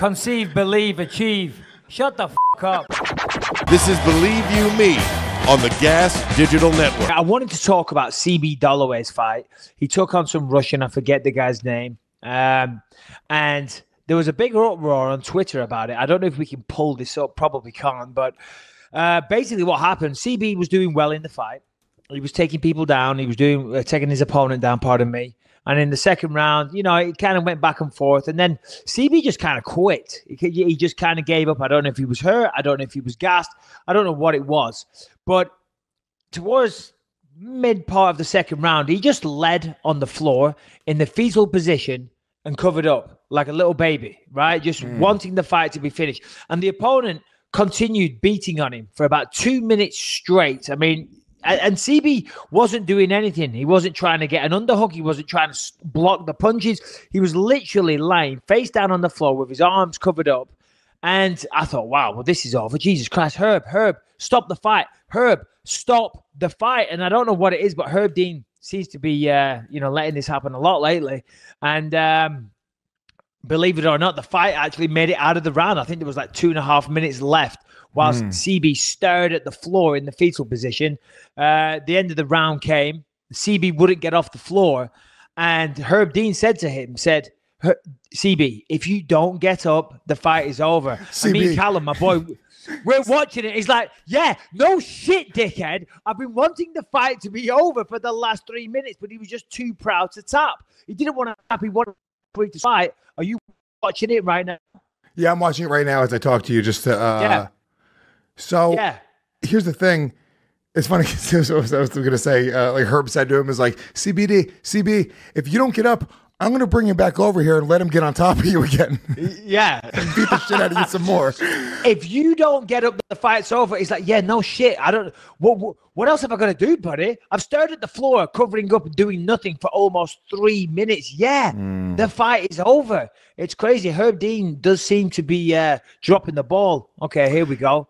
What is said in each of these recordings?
Conceive, believe, achieve. Shut the f*** up. This is Believe You Me on the Gas Digital Network. I wanted to talk about CB Dolloway's fight. He took on some Russian, I forget the guy's name. And there was a big uproar on Twitter about it. I don't know if we can pull this up, probably can't. But basically what happened, CB was doing well in the fight. He was taking people down. He was taking his opponent down, pardon me. And in the second round, you know, it kind of went back and forth. And then CB just kind of quit. He just kind of gave up. I don't know if he was hurt. I don't know if he was gassed. I don't know what it was. But towards mid part of the second round, he just led on the floor in the fetal position and covered up like a little baby, right? Just wanting the fight to be finished. And the opponent continued beating on him for about 2 minutes straight. I mean, and CB wasn't doing anything. He wasn't trying to get an underhook. He wasn't trying to block the punches. He was literally lying face down on the floor with his arms covered up. And I thought, wow, well, this is over. Jesus Christ, Herb, stop the fight. Herb, stop the fight. And I don't know what it is, but Herb Dean seems to be, letting this happen a lot lately. And believe it or not, the fight actually made it out of the round. I think there was like 2.5 minutes left whilst CB stared at the floor in the fetal position. The end of the round came. CB wouldn't get off the floor. And Herb Dean said to him, CB, if you don't get up, the fight is over. CB. And me and Callum, my boy, we're watching it. He's like, yeah, no shit, dickhead. I've been wanting the fight to be over for the last 3 minutes, but he was just too proud to tap. He didn't want to tap. He wanted to fight. Are you watching it right now? Yeah, I'm watching it right now as I talk to you. Just to, yeah. So here's the thing. It's funny. I was going to say, like Herb said to him, is like, CB, if you don't get up, I'm going to bring him back over here and let him get on top of you again. Yeah. And beat the shit out of you some more. If you don't get up, the fight's over. He's like, yeah, no shit. I don't. What else am I going to do, buddy? I've stared at the floor, covering up and doing nothing for almost 3 minutes. Yeah, the fight is over. It's crazy. Herb Dean does seem to be dropping the ball. Okay, here we go.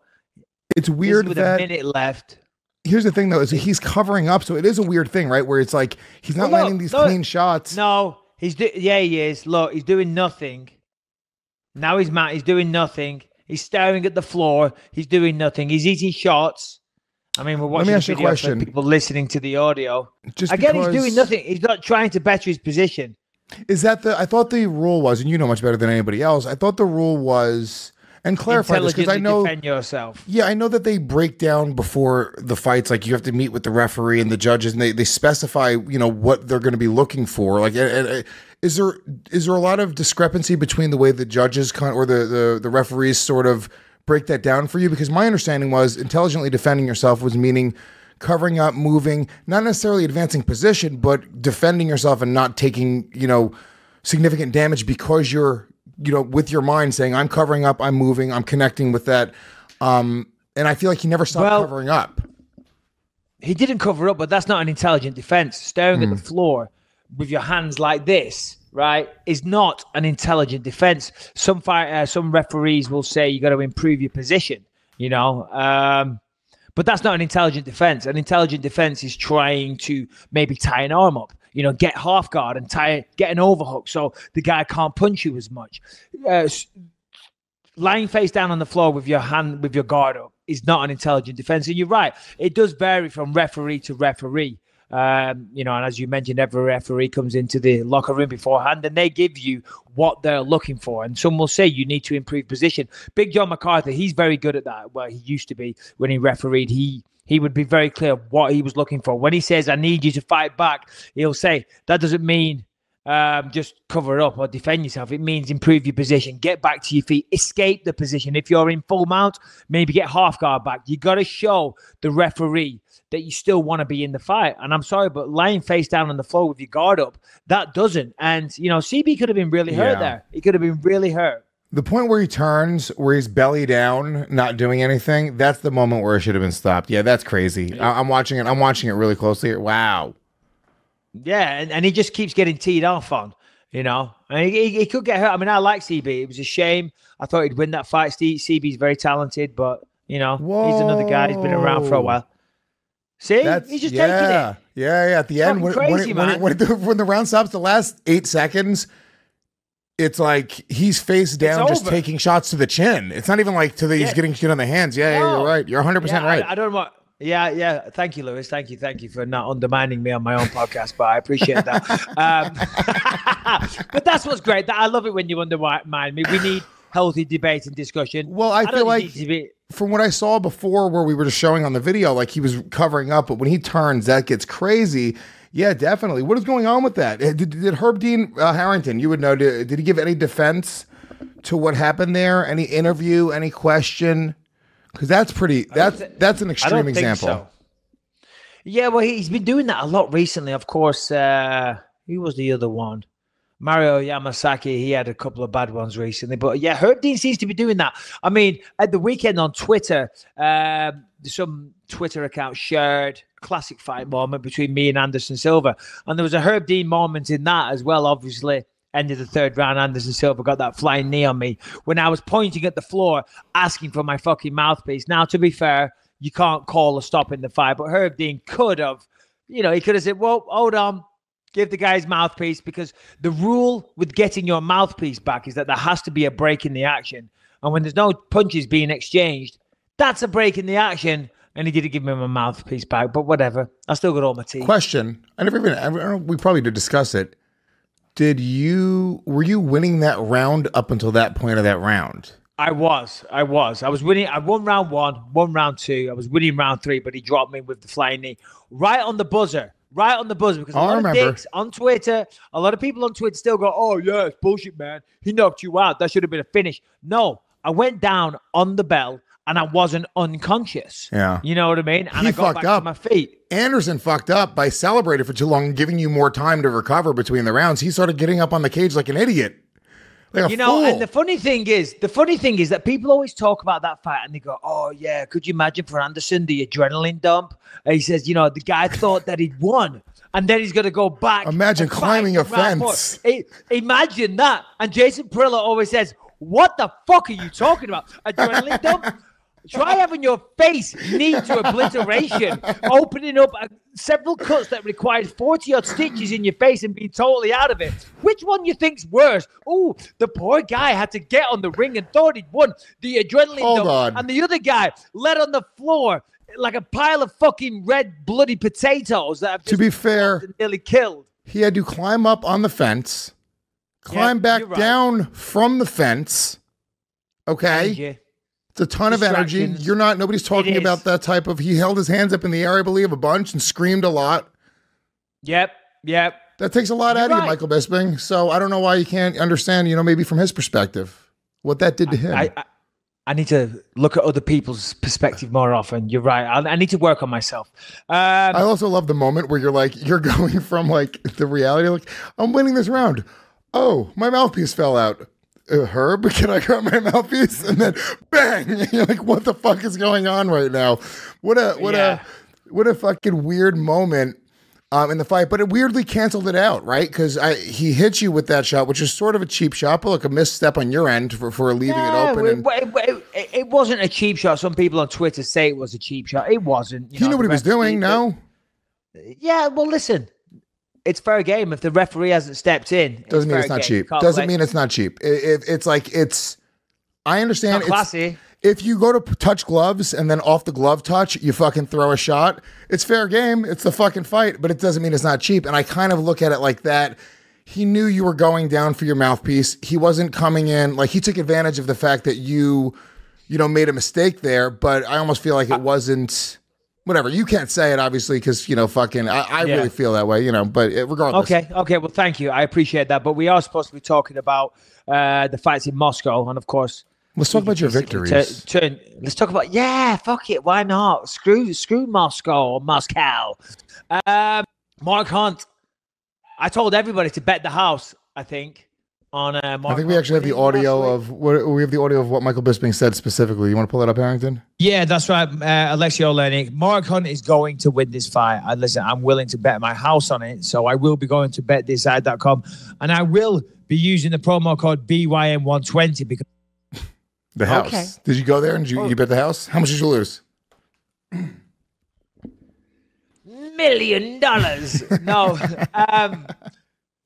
It's weird with that a minute left. Here's the thing, though, is he's covering up, so it is a weird thing, right? Where it's like he's not landing these clean shots. No, he is. Look, he's doing nothing. Now he's mad. He's doing nothing. He's staring at the floor. He's doing nothing. He's eating shots. I mean, we're watching the video for people listening to the audio. He's doing nothing. He's not trying to better his position. Is that I thought the rule was, and you know much better than anybody else, I thought the rule was, and clarify this, because I know, defend yourself. Yeah, I know that they break down before the fights, like you have to meet with the referee and the judges, and they specify, you know, what they're going to be looking for. Like, is there a lot of discrepancy between the way the judges or the referees sort of break that down for you? Because my understanding was intelligently defending yourself was meaning covering up, moving, not necessarily advancing position, but defending yourself and not taking, you know, significant damage because you're, you know, with your mind saying, I'm covering up, I'm moving, I'm connecting with that. And I feel like he never stopped covering up. He didn't cover up, but that's not an intelligent defense. Staring at the floor with your hands like this, right, is not an intelligent defense. Some referees will say you got to improve your position, you know, but that's not an intelligent defense. An intelligent defense is trying to maybe tie an arm up, you know, get half guard and get an overhook so the guy can't punch you as much. Lying face down on the floor with your guard up is not an intelligent defense. And you're right, it does vary from referee to referee. You know, and as you mentioned, every referee comes into the locker room beforehand and they give you what they're looking for. And some will say you need to improve position. Big John McCarthy, he's very good at that. Well, he used to be when he refereed. He would be very clear what he was looking for. When he says, I need you to fight back, he'll say, that doesn't mean just cover it up or defend yourself. It means improve your position, get back to your feet, escape the position. If you're in full mount, maybe get half guard back. You got to show the referee that you still want to be in the fight. And I'm sorry, but lying face down on the floor with your guard up, that doesn't. And, you know, CB could have been really hurt there. He could have been really hurt. The point where he turns, where he's belly down, not doing anything, that's the moment where it should have been stopped. Yeah, that's crazy. I'm watching it. I'm watching it really closely. Wow. Yeah, and he just keeps getting teed off on, you know. And he could get hurt. I mean, I like CB. It was a shame. I thought he'd win that fight. CB's very talented, but, you know, he's another guy. He's been around for a while. See? He's just taking it. Yeah. At the end, when the round stops, the last 8 seconds, it's like he's face down, just taking shots to the chin. It's not even like he's getting shit on the hands. Yeah, you're right. You're 100% right. I don't know what. Yeah. Thank you, Lewis. Thank you for not undermining me on my own podcast, but I appreciate that. But that's what's great. I love it when you undermine me. We need healthy debate and discussion. Well, I feel like from what I saw before where we were just showing on the video, like he was covering up, but when he turns, that gets crazy. Yeah, definitely. What is going on with that? Did Herb Dean Harrington, you would know, did he give any defense to what happened there? Any interview, any question? Because that's an extreme example. So. Yeah, well, he's been doing that a lot recently. Of course, who was the other one? Mario Yamasaki, he had a couple of bad ones recently. But yeah, Herb Dean seems to be doing that. I mean, at the weekend on Twitter, some Twitter account shared classic fight moment between me and Anderson Silva. And there was a Herb Dean moment in that as well, obviously. End of the third round, Anderson Silva got that flying knee on me when I was pointing at the floor, asking for my fucking mouthpiece. Now, to be fair, you can't call a stop in the fight, but Herb Dean could have, he could have said, well, hold on, give the guy his mouthpiece, because the rule with getting your mouthpiece back is that there has to be a break in the action. And when there's no punches being exchanged, that's a break in the action. And he didn't give me my mouthpiece back, but whatever. I still got all my teeth. Question. We probably did discuss it. Were you winning that round up until that point of that round? I was winning. I won round 1, won round 2. I was winning round 3, but he dropped me with the flying knee right on the buzzer. Because a lot of dicks on Twitter, a lot of people on Twitter still go, oh yeah, it's bullshit, man. He knocked you out. That should have been a finish. No, I went down on the bell and I wasn't unconscious. Yeah. You know what I mean? And I got back to my feet. Anderson fucked up by celebrating for too long and giving you more time to recover between the rounds. He started getting up on the cage like an idiot. Like a fool. And the funny thing is that people always talk about that fight and they go, oh yeah, could you imagine for Anderson, the adrenaline dump? And he says, the guy thought that he'd won. And then he's going to go back. Imagine climbing a fence. Imagine that. And Jason Perillo always says, what the fuck are you talking about? Adrenaline dump? Try having your face knee to obliteration, opening up several cuts that required 40-odd stitches in your face and being totally out of it. Which one you think's worse? Oh, the poor guy had to get on the ring and thought he'd won. The adrenaline dump. And the other guy led on the floor like a pile of fucking red bloody potatoes that have just, to be fair, nearly killed. He had to climb up on the fence, climb back down from the fence. Okay. It's a ton of energy. Nobody's talking about that type of, he held his hands up in the air, I believe, a bunch and screamed a lot. Yep. That takes a lot out of you, Michael Bisping. So I don't know why you can't understand, maybe from his perspective, what that did to him. I need to look at other people's perspective more often. You're right. I need to work on myself. I also love the moment where you're going from like the reality, like, I'm winning this round. Oh, my mouthpiece fell out. Herb, can I grab my mouthpiece? And then bang! You're like, what the fuck is going on right now? What a fucking weird moment in the fight. But it weirdly canceled it out, right? Because he hit you with that shot, which is sort of a cheap shot, but like a misstep on your end for leaving it open. It wasn't a cheap shot. Some people on Twitter say it was a cheap shot. It wasn't. He knew what he was doing. No. Yeah. Well, listen. It's fair game if the referee hasn't stepped in. Doesn't mean it's not cheap. Doesn't mean it's not cheap. I understand. It's classy. If you go to touch gloves and then off the glove touch, you fucking throw a shot. It's fair game. It's the fucking fight, but it doesn't mean it's not cheap. And I kind of look at it like that. He knew you were going down for your mouthpiece. He wasn't coming in. Like, he took advantage of the fact that you made a mistake there, but I almost feel like it wasn't... Whatever. You can't say it, obviously, because, I really feel that way, but regardless. Okay. Well, thank you. I appreciate that. But we are supposed to be talking about the fights in Moscow. And, of course... Let's talk about your victories. Let's talk about... Yeah, fuck it. Why not? Screw Moscow or Moscow. Mark Hunt. I told everybody to bet the house, I think. On Mark I think we actually have the audio of what Michael Bisping said specifically. You want to pull that up, Harrington? Yeah, that's right. Aleksei Oleinik. Mark Hunt is going to win this fight. Listen, I'm willing to bet my house on it, so I will be going to betthiside.com, and I will be using the promo code BYM120 because the house. Okay. Did you go there and you bet the house? How much did you lose? $1 million. No.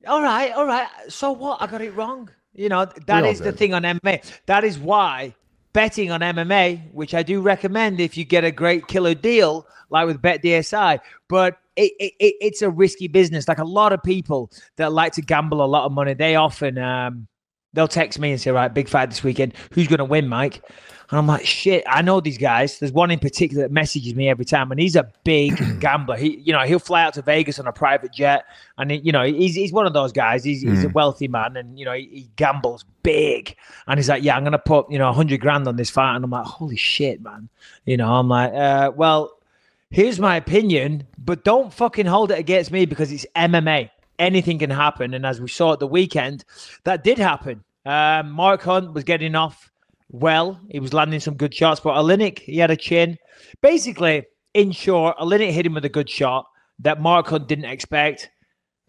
All right. So what? I got it wrong. You know, that is the thing on MMA. That is why betting on MMA, which I do recommend if you get a great killer deal, like with BetDSI, but it's a risky business. Like a lot of people that like to gamble a lot of money, they often they'll text me and say, right, big fight this weekend. Who's going to win, Mike? And I'm like, shit, I know these guys. There's one in particular that messages me every time, and he's a big gambler. He'll fly out to Vegas on a private jet, and he's one of those guys. He's a wealthy man, and he gambles big. And he's like, yeah, I'm gonna put 100 grand on this fight, and I'm like, holy shit, man. I'm like, well, here's my opinion, but don't fucking hold it against me because it's MMA. Anything can happen, and as we saw at the weekend, that did happen. Mark Hunt was getting off. Well, he was landing some good shots, but Oleinik, he had a chin. Basically, in short, Oleinik hit him with a good shot that Mark Hunt didn't expect.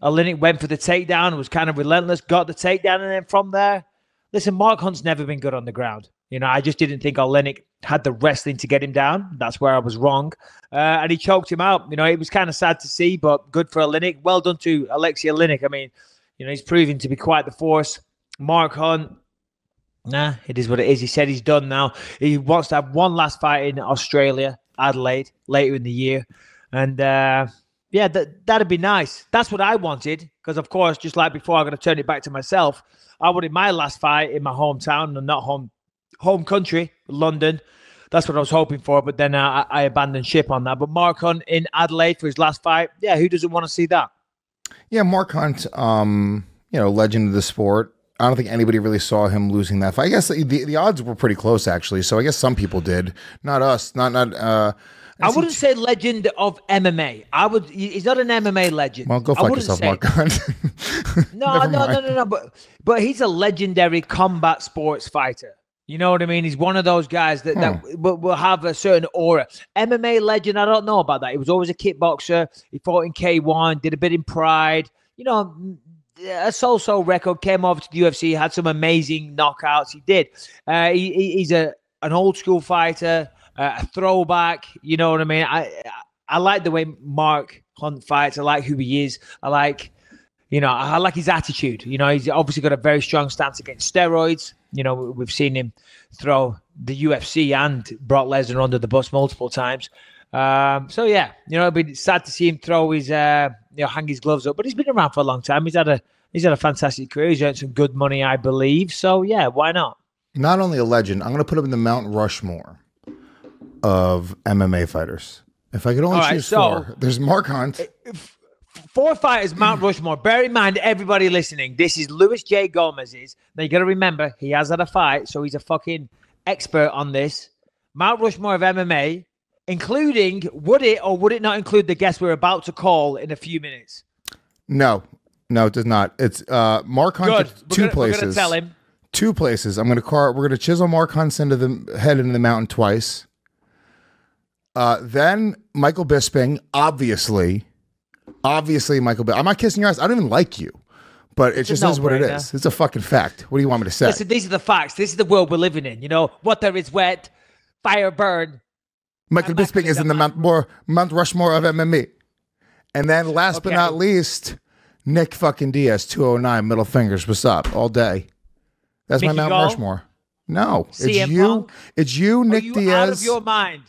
Oleinik went for the takedown, was kind of relentless, got the takedown, and then from there, listen, Mark Hunt's never been good on the ground. I just didn't think Oleinik had the wrestling to get him down. That's where I was wrong. And he choked him out. It was kind of sad to see, but good for Oleinik. Well done to Aleksei Oleinik. I mean, he's proving to be quite the force. Mark Hunt, nah, it is what it is. He said he's done now. He wants to have one last fight in Australia, Adelaide, later in the year. And that'd be nice. That's what I wanted. Because, of course, just like before, I'm going to turn it back to myself. I wanted my last fight in my hometown and not home country, London. That's what I was hoping for. But then I abandoned ship on that. But Mark Hunt in Adelaide for his last fight. Yeah, who doesn't want to see that? Yeah, Mark Hunt, legend of the sport. I don't think anybody really saw him losing that fight. I guess the odds were pretty close, actually. So I guess some people did, not us. I wouldn't say legend of MMA. He's not an MMA legend. Well, go fuck yourself, Mark Hunt. No. But he's a legendary combat sports fighter. You know what I mean? He's one of those guys that will have a certain aura. MMA legend, I don't know about that. He was always a kickboxer. He fought in K1, did a bit in Pride. A so-so record, came over to the UFC, had some amazing knockouts. He did. He's an old school fighter, a throwback. You know what I mean? I like the way Mark Hunt fights. I like who he is. I like his attitude. He's obviously got a very strong stance against steroids. We've seen him throw the UFC and Brock Lesnar under the bus multiple times. It'd be sad to see him throw his, hang his gloves up. But he's been around for a long time. He's had a fantastic career. He's earned some good money, I believe. So yeah, why not? Not only a legend, I'm going to put him in the Mount Rushmore of MMA fighters. If I could only choose four, there's Mark Hunt. 4 fighters, Mount Rushmore. Bear in mind, everybody listening, this is Luis J. Gomez's. Now you got to remember, he has had a fight, so he's a fucking expert on this. Mount Rushmore of MMA. Including, would it or would it not include the guest we're about to call in a few minutes? No, it does not. It's Mark Hunt. Two places. We're gonna tell him 2 places. We're gonna chisel Mark Hunt's into the head into the mountain twice. Then Michael Bisping, obviously Michael Bisping. I'm not kissing your ass. I don't even like you, but it just is what it is. It's a fucking fact. What do you want me to say? Listen, these are the facts. This is the world we're living in. What there is wet, fire burn. Michael Bisping is in the Mount Rushmore of MMA. And then last but not least, Nick fucking Diaz, 209, middle fingers. What's up? All day. That's my Mount Rushmore. No, it's you. Punk? It's you, Nick Diaz. Out of your mind.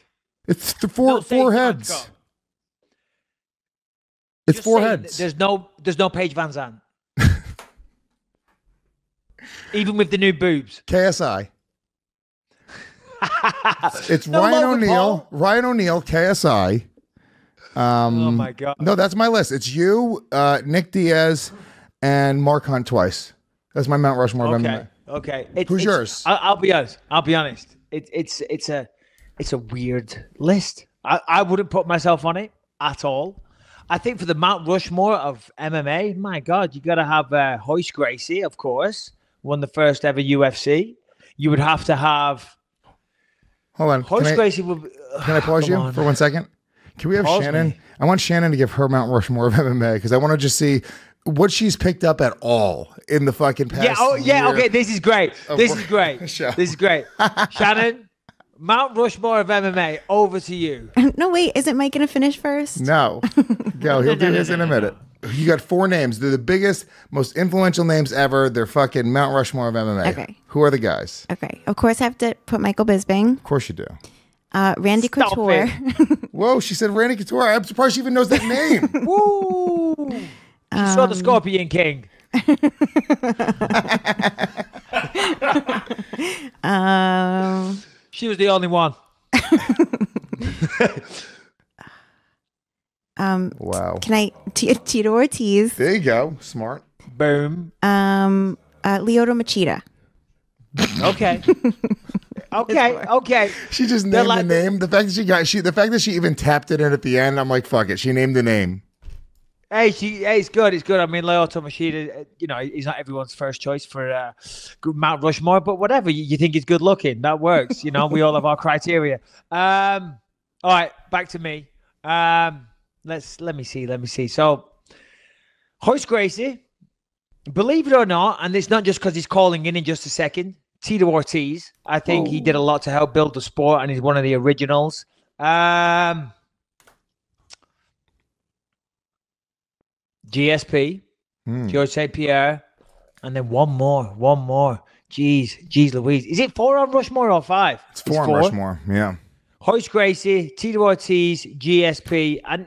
It's the four heads. It's Just 4 heads. There's no Paige Van Zandt. Even with the new boobs. KSI. It's Ryan O'Neal, KSI. Oh my God. No, that's my list. It's you, Nick Diaz, and Mark Hunt twice. That's my Mount Rushmore of MMA. Okay. Who's yours? I'll be honest. It's a weird list. I wouldn't put myself on it at all. I think for the Mount Rushmore of MMA, my God, you got to have Royce Gracie, of course, won the first ever UFC. You would have to have. Hold on. Royce Gracie will. Can I pause you for 1 second? Can we have Shannon? I want Shannon to give her Mount Rushmore of MMA because I want to just see what she's picked up at all in the fucking past. Yeah. Okay. This is great. This is great. Shannon, Mount Rushmore of MMA. Over to you. No, wait. Isn't Mike going to finish first? No. Go. He'll do his in a minute. You got 4 names. They're the biggest, most influential names ever. They're fucking Mount Rushmore of MMA. Okay. Who are the guys? Okay. Of course, I have to put Michael Bisping. Of course you do. Randy Stop Couture. Whoa, she said Randy Couture. I'm surprised she even knows that name. Woo! She saw the Scorpion King. She was the only one. Wow. Can I Tito Ortiz? There you go. Smart. Boom. Lyoto Machida. Okay. Okay. She just named the name. The fact that she even tapped it in at the end, I'm like, fuck it. She named the name. Hey, it's good. It's good. I mean, Lyoto Machida, he's not everyone's first choice for Mount Rushmore, but whatever. You think he's good looking, that works. We all have our criteria. All right, back to me. Let me see. So, Hoist Gracie, believe it or not, and it's not just because he's calling in just a second. Tito Ortiz, I think he did a lot to help build the sport, and he's one of the originals. GSP, George St. Pierre, and then one more. Jeez Louise. Is it 4 on Rushmore or 5? It's 4 on Rushmore, yeah. Hoist Gracie, Tito Ortiz, GSP, and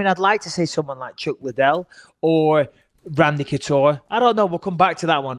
I'd like to say someone like Chuck Liddell or Randy Couture. I don't know. We'll come back to that one.